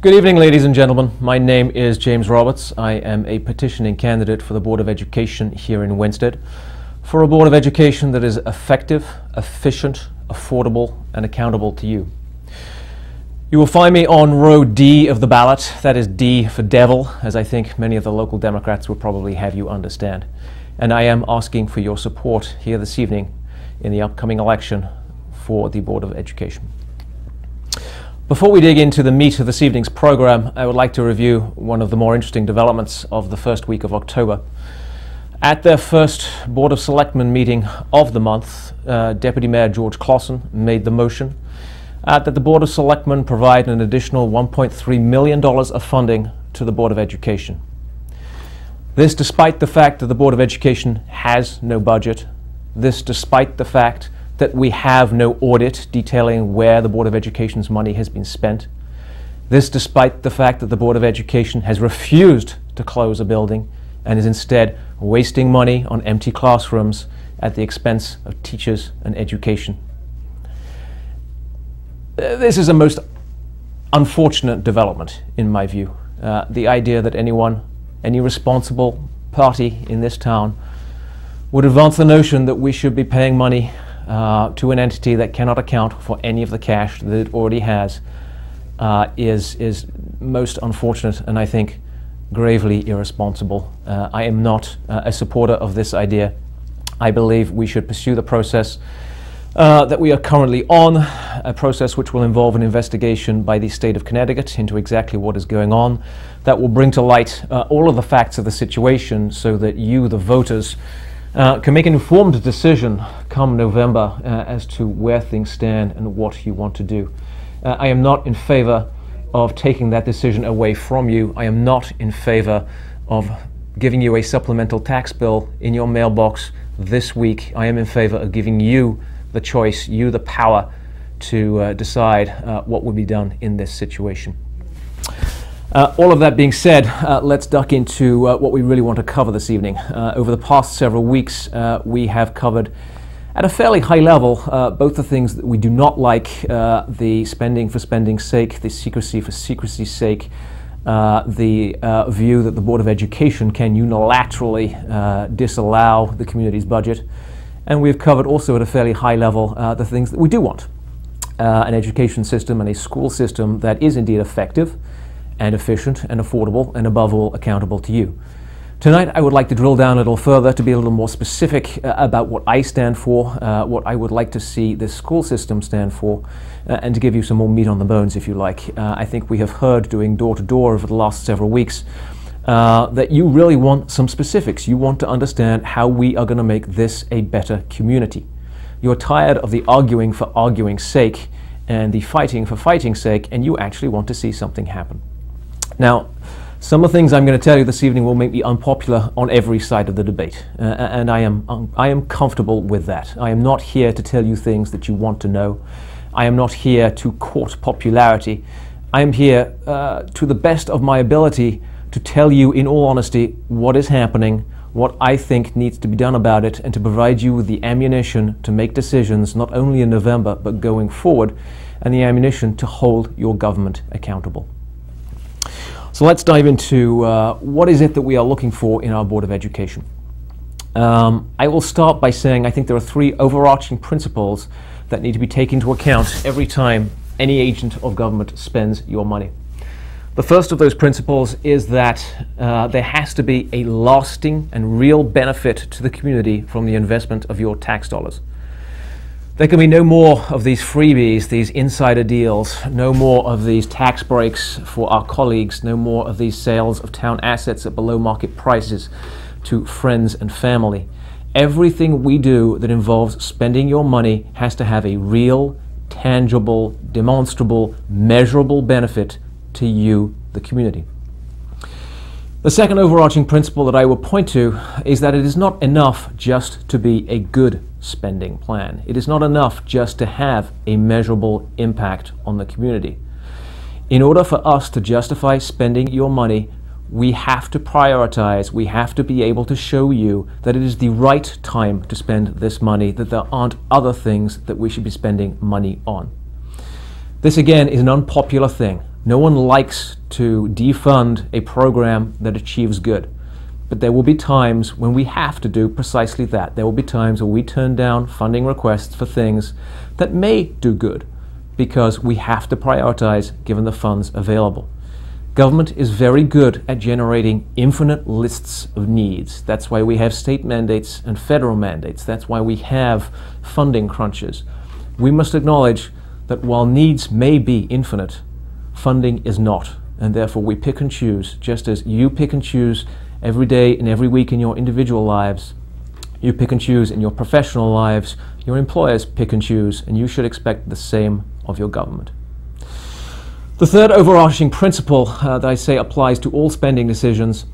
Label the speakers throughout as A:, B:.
A: Good evening, ladies and gentlemen. My name is James Roberts. I am a petitioning candidate for the Board of Education here in Winsted, for a Board of Education that is effective, efficient, affordable, and accountable to you. You will find me on row D of the ballot. That is D for devil, as I think many of the local Democrats would probably have you understand. And I am asking for your support here this evening in the upcoming election for the Board of Education. Before we dig into the meat of this evening's program, I would like to review one of the more interesting developments of the first week of October. At their first Board of Selectmen meeting of the month, Deputy Mayor George Clausen made the motion that the Board of Selectmen provide an additional $1.3 million of funding to the Board of Education. This despite the fact that the Board of Education has no budget, this despite the fact that we have no audit detailing where the Board of Education's money has been spent. This despite the fact that the Board of Education has refused to close a building and is instead wasting money on empty classrooms at the expense of teachers and education. This is a most unfortunate development in my view. The idea that any responsible party in this town would advance the notion that we should be paying money to an entity that cannot account for any of the cash that it already has is most unfortunate and I think gravely irresponsible. I am not a supporter of this idea. I believe we should pursue the process that we are currently on, a process which will involve an investigation by the state of Connecticut into exactly what is going on, that will bring to light all of the facts of the situation so that you, the voters, can make an informed decision come November as to where things stand and what you want to do. I am not in favor of taking that decision away from you. I am not in favor of giving you a supplemental tax bill in your mailbox this week. I am in favor of giving you the choice, you the power to decide what will be done in this situation. All of that being said, let's duck into what we really want to cover this evening. Over the past several weeks, we have covered at a fairly high level both the things that we do not like, the spending for spending's sake, the secrecy for secrecy's sake, the view that the Board of Education can unilaterally disallow the community's budget. And we've covered also at a fairly high level the things that we do want. An education system and a school system that is indeed effective and efficient and affordable and above all accountable to you. Tonight I would like to drill down a little further to be a little more specific about what I stand for, what I would like to see this school system stand for, and to give you some more meat on the bones if you like. I think we have heard doing door to door over the last several weeks that you really want some specifics. You want to understand how we are going to make this a better community. You're tired of the arguing for arguing's sake and the fighting for fighting's sake, and you actually want to see something happen. Now, some of the things I'm going to tell you this evening will make me unpopular on every side of the debate, and I am comfortable with that. I am not here to tell you things that you want to know. I am not here to court popularity. I am here to the best of my ability to tell you in all honesty what is happening, what I think needs to be done about it, and to provide you with the ammunition to make decisions not only in November but going forward, and the ammunition to hold your government accountable. So let's dive into what is it that we are looking for in our Board of Education. I will start by saying I think there are three overarching principles that need to be taken into account every time any agent of government spends your money. The first of those principles is that there has to be a lasting and real benefit to the community from the investment of your tax dollars. There can be no more of these freebies, these insider deals, no more of these tax breaks for our colleagues, no more of these sales of town assets at below market prices to friends and family. Everything we do that involves spending your money has to have a real, tangible, demonstrable, measurable benefit to you, the community. The second overarching principle that I will point to is that it is not enough just to be a good spending plan. It is not enough just to have a measurable impact on the community. In order for us to justify spending your money, we have to prioritize, we have to be able to show you that it is the right time to spend this money, that there aren't other things that we should be spending money on. This again is an unpopular thing. No one likes to defund a program that achieves good. But there will be times when we have to do precisely that. There will be times where we turn down funding requests for things that may do good because we have to prioritize given the funds available. Government is very good at generating infinite lists of needs. That's why we have state mandates and federal mandates. That's why we have funding crunches. We must acknowledge that while needs may be infinite, funding is not, and therefore we pick and choose, just as you pick and choose every day and every week in your individual lives. You pick and choose in your professional lives, your employers pick and choose, and you should expect the same of your government. The third overarching principle that I say applies to all spending decisions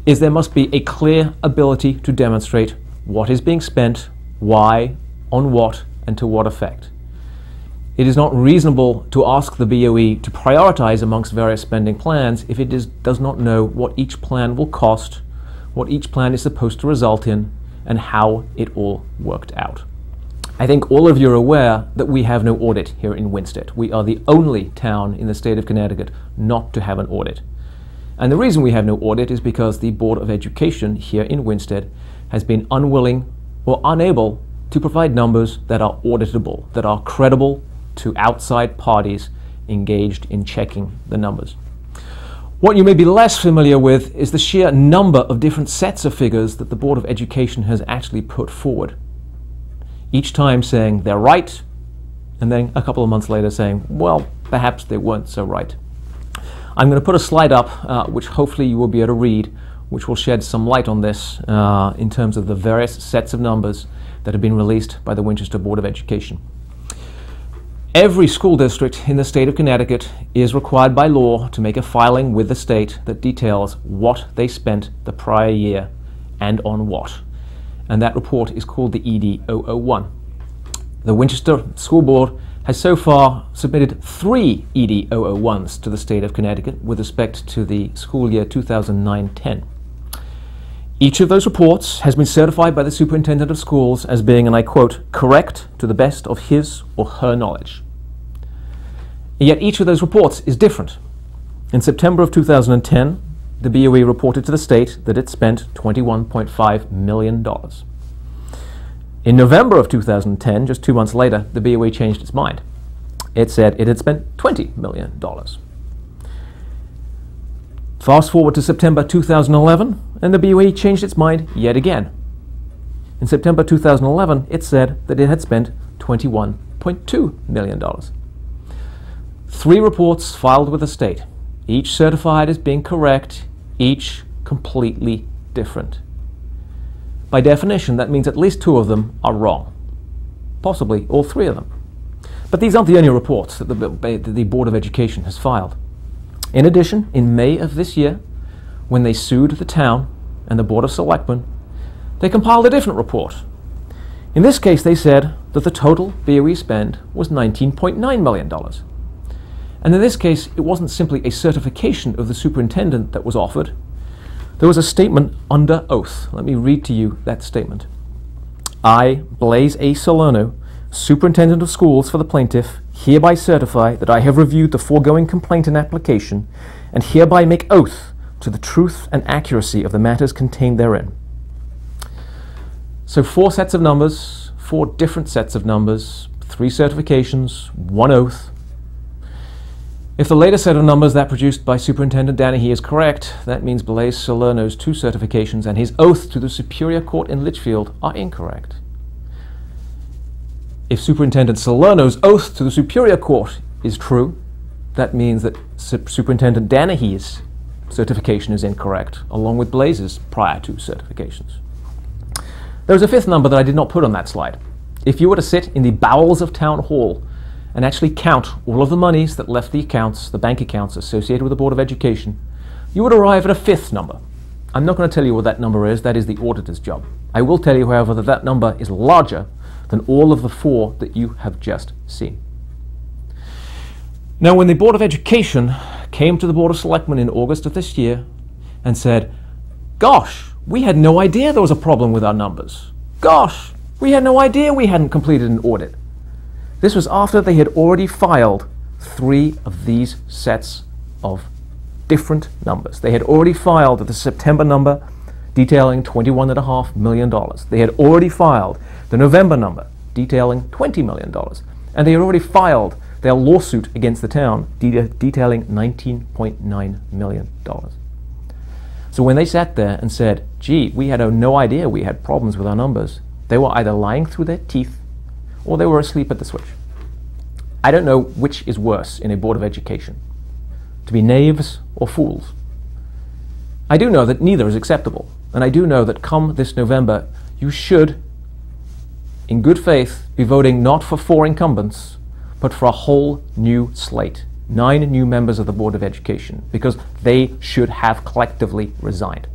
A: is there must be a clear ability to demonstrate what is being spent, why, on what, and to what effect. It is not reasonable to ask the BOE to prioritize amongst various spending plans if it does not know what each plan will cost, what each plan is supposed to result in, and how it all worked out. I think all of you are aware that we have no audit here in Winsted. We are the only town in the state of Connecticut not to have an audit. And the reason we have no audit is because the Board of Education here in Winsted has been unwilling or unable to provide numbers that are auditable, that are credible to outside parties engaged in checking the numbers. What you may be less familiar with is the sheer number of different sets of figures that the Board of Education has actually put forward. Each time saying they're right, and then a couple of months later saying, well, perhaps they weren't so right. I'm going to put a slide up, which hopefully you will be able to read, which will shed some light on this in terms of the various sets of numbers that have been released by the Winchester Board of Education. Every school district in the state of Connecticut is required by law to make a filing with the state that details what they spent the prior year and on what. And that report is called the ED 001. The Winchester School Board has so far submitted 3 ED 001s to the state of Connecticut with respect to the school year 2009-10. Each of those reports has been certified by the Superintendent of Schools as being, and I quote, correct to the best of his or her knowledge. Yet each of those reports is different. In September of 2010, the BOE reported to the state that it spent $21.5 million. In November of 2010, just 2 months later, the BOE changed its mind. It said it had spent $20 million. Fast forward to September 2011, and the BOE changed its mind yet again. In September 2011, it said that it had spent $21.2 million. 3 reports filed with the state, each certified as being correct, each completely different. By definition, that means at least 2 of them are wrong, possibly all 3 of them. But these aren't the only reports that the Board of Education has filed. In addition, in May of this year, when they sued the town and the Board of Selectmen, they compiled a different report. In this case, they said that the total BOE spend was $19.9 million. And in this case, it wasn't simply a certification of the superintendent that was offered. There was a statement under oath. Let me read to you that statement. I, Blaise A. Salerno, Superintendent of Schools for the plaintiff, hereby certify that I have reviewed the foregoing complaint and application, and hereby make oath to the truth and accuracy of the matters contained therein. So 4 sets of numbers, 4 different sets of numbers, 3 certifications, 1 oath. If the latest set of numbers that produced by Superintendent Danahy is correct, that means Blaise Salerno's 2 certifications and his oath to the Superior Court in Litchfield are incorrect. If Superintendent Salerno's oath to the Superior Court is true, that means that Superintendent Danahy's certification is incorrect, along with Blaise's prior 2 certifications. There was a 5th number that I did not put on that slide. If you were to sit in the bowels of Town Hall and actually count all of the monies that left the accounts, the bank accounts associated with the Board of Education, you would arrive at a 5th number. I'm not going to tell you what that number is. That is the auditor's job. I will tell you, however, that that number is larger than all of the 4 that you have just seen. Now, when the Board of Education came to the Board of Selectmen in August of this year and said, gosh, we had no idea there was a problem with our numbers. Gosh, we had no idea we hadn't completed an audit. This was after they had already filed 3 of these sets of different numbers. They had already filed the September number detailing $21.5 million. They had already filed the November number detailing $20 million. And they had already filed their lawsuit against the town detailing $19.9 million. So when they sat there and said, gee, we had no idea we had problems with our numbers, they were either lying through their teeth or they were asleep at the switch. I don't know which is worse in a Board of Education, to be knaves or fools. I do know that neither is acceptable, and I do know that come this November, you should, in good faith, be voting not for 4 incumbents, but for a whole new slate, 9 new members of the Board of Education, because they should have collectively resigned.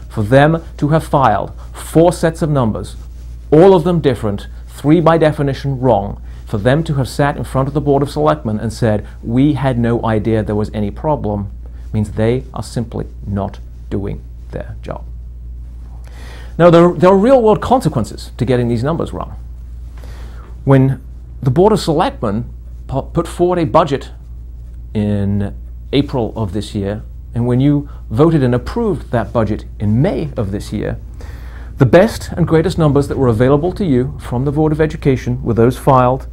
A: For them to have filed 4 sets of numbers, all of them different, 3 by definition wrong, for them to have sat in front of the Board of Selectmen and said, we had no idea there was any problem, means they are simply not doing their job. Now, there are real-world consequences to getting these numbers wrong. When the Board of Selectmen put forward a budget in April of this year, and when you voted and approved that budget in May of this year, the best and greatest numbers that were available to you from the Board of Education were those filed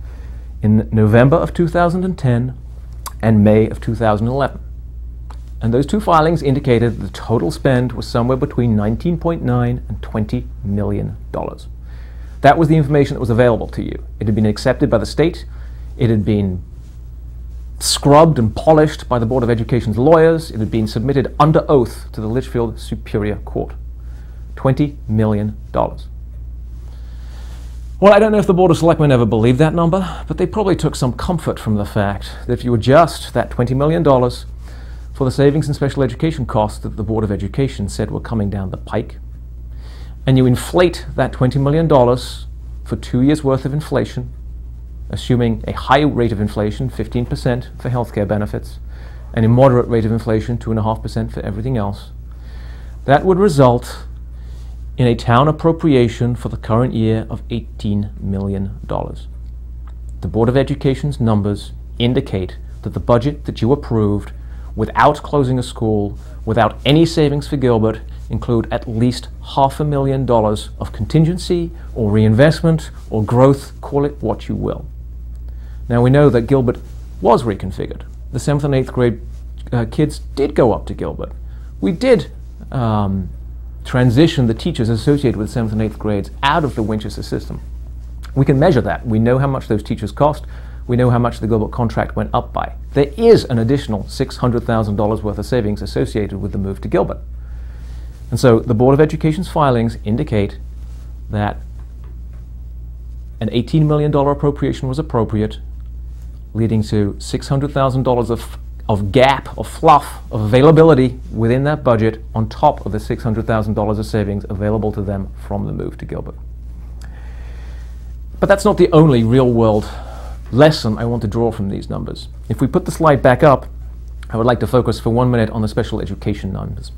A: in November of 2010 and May of 2011. And those 2 filings indicated the total spend was somewhere between $19.9 and $20 million. That was the information that was available to you. It had been accepted by the state. It had been scrubbed and polished by the Board of Education's lawyers. It had been submitted under oath to the Litchfield Superior Court. $20 million. Well, I don't know if the Board of Selectmen ever believed that number, but they probably took some comfort from the fact that if you adjust that $20 million for the savings and special education costs that the Board of Education said were coming down the pike, and you inflate that $20 million for 2 years' worth of inflation, assuming a high rate of inflation, 15% for healthcare benefits, and a moderate rate of inflation, 2.5% for everything else, that would result in a town appropriation for the current year of $18 million. The Board of Education's numbers indicate that the budget that you approved without closing a school, without any savings for Gilbert, include at least $500,000 of contingency or reinvestment or growth, call it what you will. Now we know that Gilbert was reconfigured. The 7th and 8th grade kids did go up to Gilbert. We did transition the teachers associated with 7th and 8th grades out of the Winchester system. We can measure that. We know how much those teachers cost. We know how much the Gilbert contract went up by. There is an additional $600,000 worth of savings associated with the move to Gilbert. And so the Board of Education's filings indicate that an $18 million appropriation was appropriate, leading to $600,000 of gap, of fluff, of availability within that budget on top of the $600,000 of savings available to them from the move to Gilbert. But that's not the only real-world lesson I want to draw from these numbers. If we put the slide back up, I would like to focus for 1 minute on the special education numbers.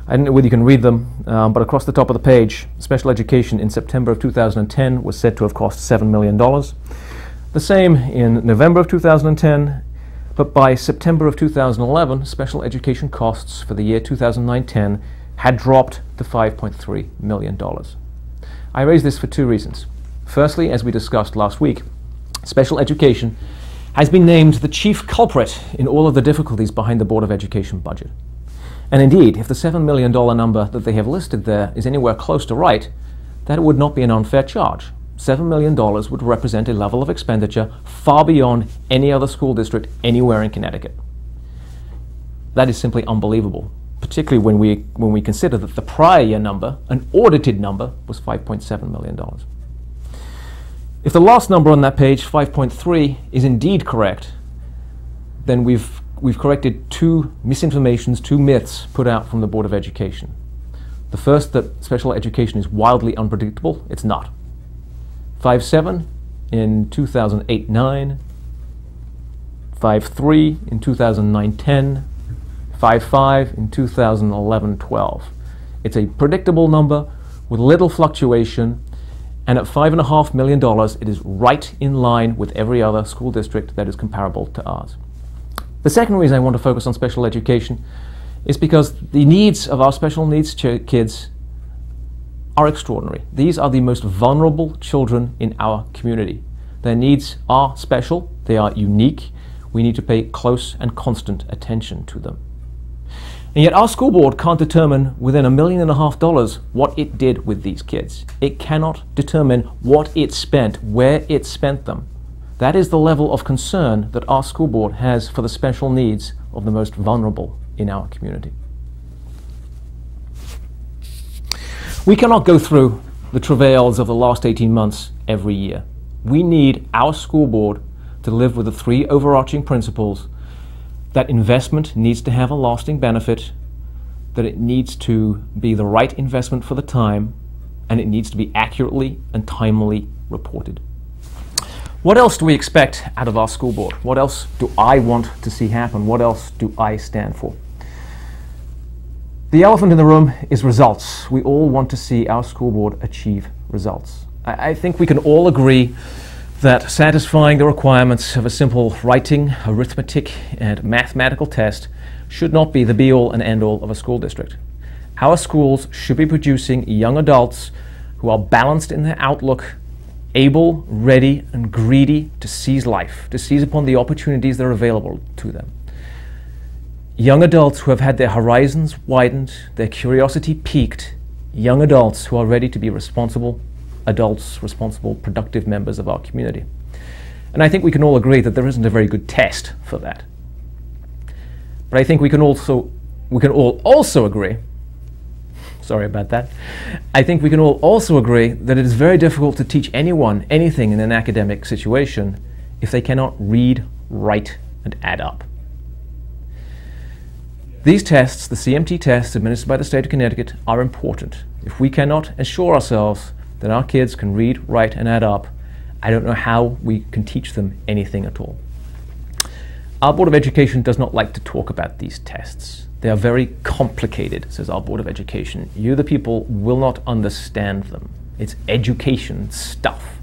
A: I don't know whether you can read them, but across the top of the page, special education in September of 2010 was said to have cost $7 million. The same in November of 2010, but by September of 2011, special education costs for the year 2009-10 had dropped to $5.3 million. I raise this for 2 reasons. Firstly, as we discussed last week, special education has been named the chief culprit in all of the difficulties behind the Board of Education budget. And indeed, if the $7 million number that they have listed there is anywhere close to right, that would not be an unfair charge. $7 million would represent a level of expenditure far beyond any other school district anywhere in Connecticut. That is simply unbelievable, particularly when we consider that the prior year number, an audited number, was $5.7 million. If the last number on that page, 5.3, is indeed correct, then we've corrected 2 misinformations, 2 myths put out from the Board of Education. The first, that special education is wildly unpredictable. It's not. 5.7 in 2008-9, 5.3 in 2009-10, 5.5 in 2011-12. It's a predictable number with little fluctuation, And at $5.5 million, it is right in line with every other school district that is comparable to ours. The second reason I want to focus on special education is because the needs of our special needs kids are extraordinary. These are the most vulnerable children in our community. Their needs are special, they are unique. We need to pay close and constant attention to them. And yet our school board can't determine within $1.5 million what it did with these kids. It cannot determine what it spent, where it spent them. That is the level of concern that our school board has for the special needs of the most vulnerable in our community. We cannot go through the travails of the last 18 months every year. We need our school board to live with the three overarching principles: that investment needs to have a lasting benefit, that it needs to be the right investment for the time, and it needs to be accurately and timely reported. What else do we expect out of our school board? What else do I want to see happen? What else do I stand for? The elephant in the room is results. We all want to see our school board achieve results. I think we can all agree that satisfying the requirements of a simple writing, arithmetic, and mathematical test should not be the be-all and end-all of a school district. Our schools should be producing young adults who are balanced in their outlook, able, ready, and greedy to seize life, to seize upon the opportunities that are available to them. Young adults who have had their horizons widened, their curiosity piqued, young adults who are ready to be responsible adults, responsible, productive members of our community. And I think we can all agree that there isn't a very good test for that. But I think we can all also agree, sorry about that, I think we can all also agree that it is very difficult to teach anyone anything in an academic situation if they cannot read, write, and add up. These tests, the CMT tests administered by the state of Connecticut, are important. If we cannot assure ourselves that our kids can read, write, and add up, I don't know how we can teach them anything at all. Our Board of Education does not like to talk about these tests. They are very complicated, says our Board of Education. You, the people, will not understand them. It's education stuff.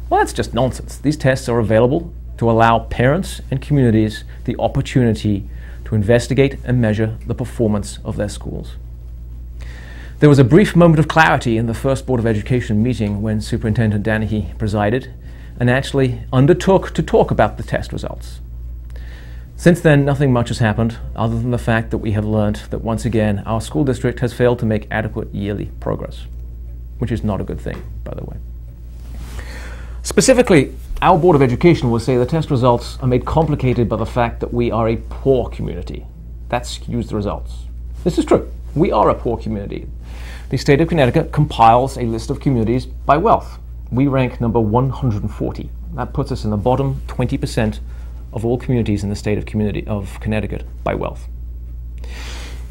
A: Well, that's just nonsense. These tests are available to allow parents and communities the opportunity to investigate and measure the performance of their schools. There was a brief moment of clarity in the first Board of Education meeting when Superintendent Danahy presided and actually undertook to talk about the test results. Since then, nothing much has happened other than the fact that we have learned that once again our school district has failed to make adequate yearly progress, which is not a good thing, by the way. Specifically, our Board of Education will say the test results are made complicated by the fact that we are a poor community. That skews the results. This is true. We are a poor community. The state of Connecticut compiles a list of communities by wealth. We rank number 140. That puts us in the bottom 20% of all communities in the state of Connecticut by wealth.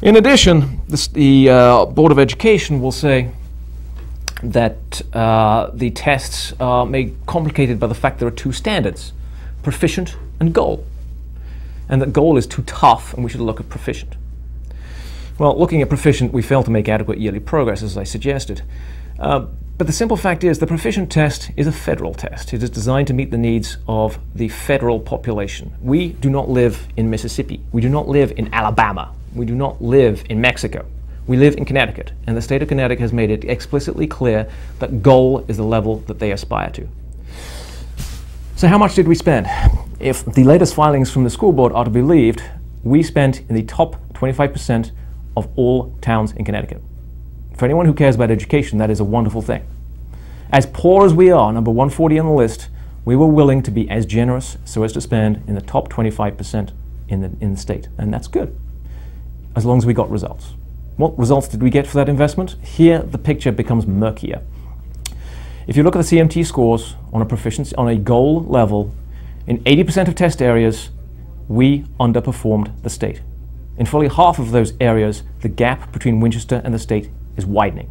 A: In addition, the Board of Education will say that the tests are made complicated by the fact there are two standards, proficient and goal, and that goal is too tough and we should look at proficient. Well, looking at proficient, we fail to make adequate yearly progress, as I suggested. But the simple fact is the proficient test is a federal test. It is designed to meet the needs of the federal population. We do not live in Mississippi. We do not live in Alabama. We do not live in Mexico. We live in Connecticut, and the state of Connecticut has made it explicitly clear that goal is the level that they aspire to. So how much did we spend? If the latest filings from the school board are to be believed, we spent in the top 25% of all towns in Connecticut. For anyone who cares about education, that is a wonderful thing. As poor as we are, number 140 on the list, we were willing to be as generous so as to spend in the top 25% in the state, and that's good, as long as we got results. What results did we get for that investment? Here, the picture becomes murkier. If you look at the CMT scores on a proficiency, on a goal level, in 80% of test areas, we underperformed the state. In fully half of those areas, the gap between Winchester and the state is widening.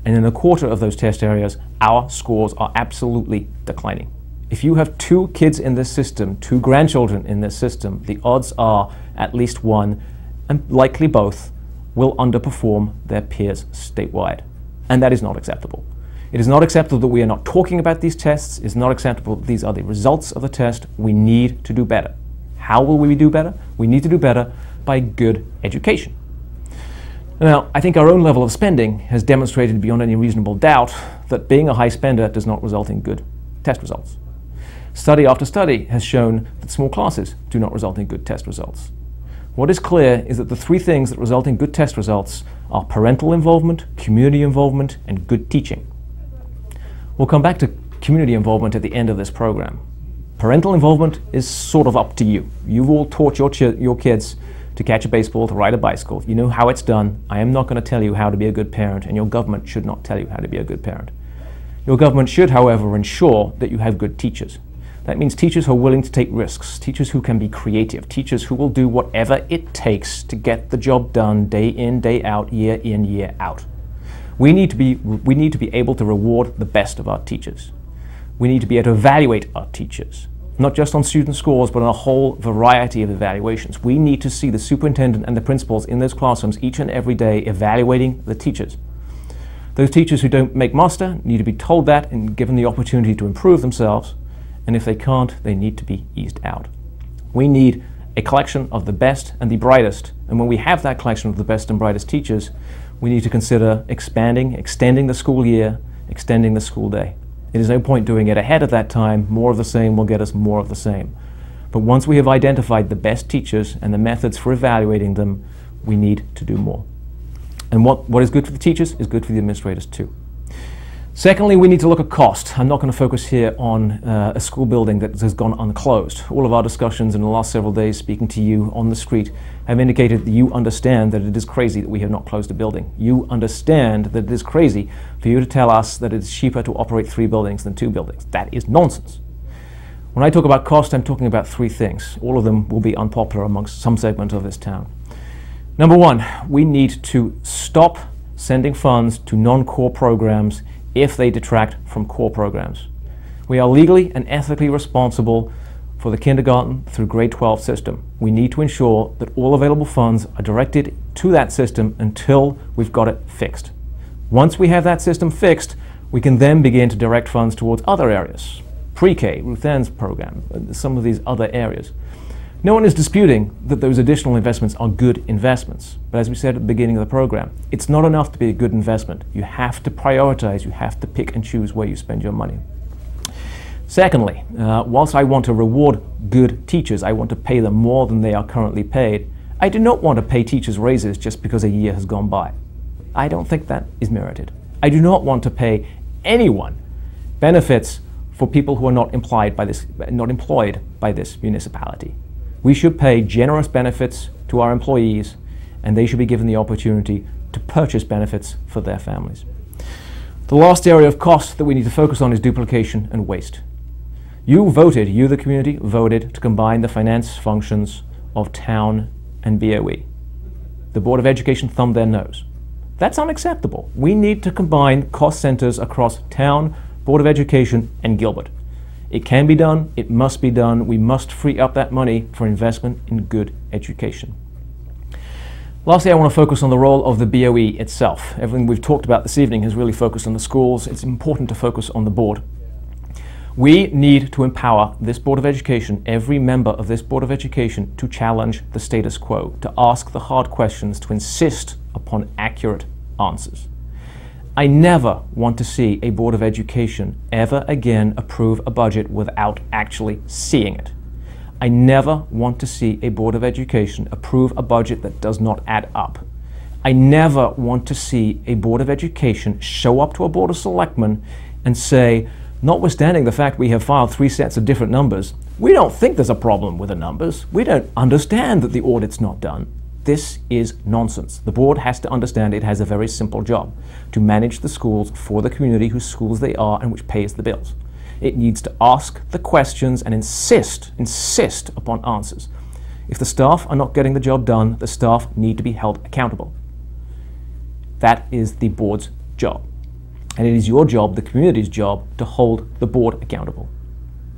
A: And in a quarter of those test areas, our scores are absolutely declining. If you have two kids in this system, two grandchildren in this system, the odds are at least one, and likely both, will underperform their peers statewide. And that is not acceptable. It is not acceptable that we are not talking about these tests. It is not acceptable that these are the results of the test. We need to do better. How will we do better? We need to do better by good education. Now, I think our own level of spending has demonstrated beyond any reasonable doubt that being a high spender does not result in good test results. Study after study has shown that small classes do not result in good test results. What is clear is that the three things that result in good test results are parental involvement, community involvement, and good teaching. We'll come back to community involvement at the end of this program. Parental involvement is sort of up to you. You've all taught your kids to catch a baseball, to ride a bicycle. You know how it's done. I am not going to tell you how to be a good parent, and your government should not tell you how to be a good parent. Your government should, however, ensure that you have good teachers. That means teachers who are willing to take risks, teachers who can be creative, teachers who will do whatever it takes to get the job done day in, day out, year in, year out. We need to be able to reward the best of our teachers. We need to be able to evaluate our teachers, not just on student scores, but on a whole variety of evaluations. We need to see the superintendent and the principals in those classrooms each and every day evaluating the teachers. Those teachers who don't make muster need to be told that and given the opportunity to improve themselves, and if they can't, they need to be eased out. We need a collection of the best and the brightest, and when we have that collection of the best and brightest teachers, we need to consider extending the school year, extending the school day. It is no point doing it ahead of that time. More of the same will get us more of the same. But once we have identified the best teachers and the methods for evaluating them, we need to do more. And what is good for the teachers is good for the administrators too. Secondly, we need to look at cost. I'm not going to focus here on a school building that has gone unclosed. All of our discussions in the last several days speaking to you on the street have indicated that you understand that it is crazy that we have not closed a building. You understand that it is crazy for you to tell us that it is cheaper to operate 3 buildings than 2 buildings. That is nonsense. When I talk about cost, I'm talking about 3 things. All of them will be unpopular amongst some segment of this town. Number 1, we need to stop sending funds to non-core programs if they detract from core programs. We are legally and ethically responsible for the kindergarten through grade 12 system. We need to ensure that all available funds are directed to that system until we've got it fixed. Once we have that system fixed, we can then begin to direct funds towards other areas. Pre-K, Ruth Ann's program, some of these other areas. No one is disputing that those additional investments are good investments. But as we said at the beginning of the program, it's not enough to be a good investment. You have to prioritize, you have to pick and choose where you spend your money. Secondly, whilst I want to reward good teachers, I want to pay them more than they are currently paid, I do not want to pay teachers raises just because a year has gone by. I don't think that is merited. I do not want to pay anyone benefits for people who are not employed by this municipality. We should pay generous benefits to our employees, and they should be given the opportunity to purchase benefits for their families. The last area of cost that we need to focus on is duplication and waste. You, the community, voted to combine the finance functions of town and BOE. The Board of Education thumbed their nose. That's unacceptable. We need to combine cost centers across town, Board of Education, and Gilbert. It can be done, it must be done. We must free up that money for investment in good education. Lastly, I want to focus on the role of the BOE itself. Everything we've talked about this evening has really focused on the schools. It's important to focus on the board. We need to empower this Board of Education, every member of this Board of Education, to challenge the status quo, to ask the hard questions, to insist upon accurate answers. I never want to see a Board of Education ever again approve a budget without actually seeing it. I never want to see a Board of Education approve a budget that does not add up. I never want to see a Board of Education show up to a Board of Selectmen and say, notwithstanding the fact we have filed 3 sets of different numbers, we don't think there's a problem with the numbers. We don't understand that the audit's not done. This is nonsense. The board has to understand it has a very simple job: to manage the schools for the community whose schools they are and which pays the bills. It needs to ask the questions and insist upon answers. If the staff are not getting the job done, the staff need to be held accountable. That is the board's job. And it is your job, the community's job, to hold the board accountable.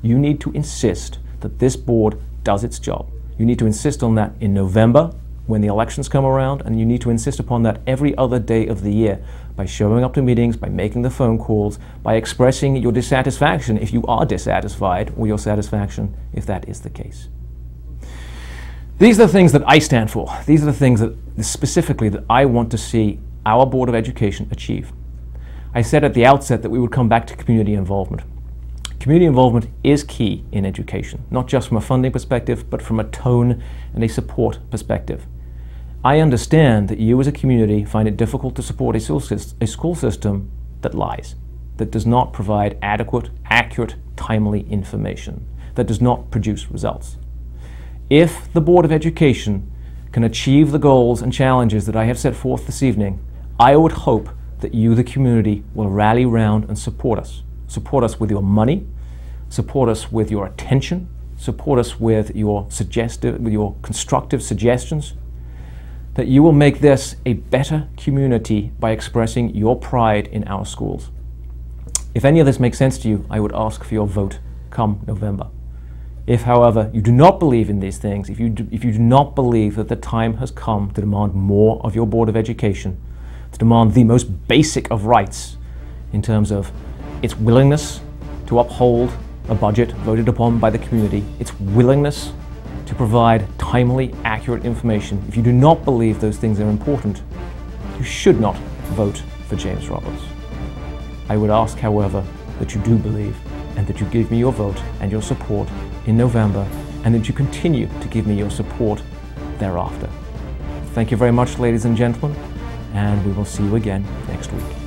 A: You need to insist that this board does its job. You need to insist on that in November, when the elections come around, and you need to insist upon that every other day of the year by showing up to meetings, by making the phone calls, by expressing your dissatisfaction if you are dissatisfied, or your satisfaction if that is the case. These are the things that I stand for. These are the things that specifically that I want to see our Board of Education achieve. I said at the outset that we would come back to community involvement. Community involvement is key in education, not just from a funding perspective, but from a tone and a support perspective. I understand that you as a community find it difficult to support a school system that lies, that does not provide adequate, accurate, timely information, that does not produce results. If the Board of Education can achieve the goals and challenges that I have set forth this evening, I would hope that you, the community, will rally round and support us. Support us with your money, support us with your attention, support us with your constructive suggestions, that you will make this a better community by expressing your pride in our schools. If any of this makes sense to you, I would ask for your vote come November. If, however, you do not believe in these things, if you do not believe that the time has come to demand more of your Board of Education, to demand the most basic of rights in terms of its willingness to uphold a budget voted upon by the community, its willingness to provide timely, accurate information, if you do not believe those things are important, you should not vote for James Roberts. I would ask, however, that you do believe and that you give me your vote and your support in November, and that you continue to give me your support thereafter. Thank you very much, ladies and gentlemen, and we will see you again next week.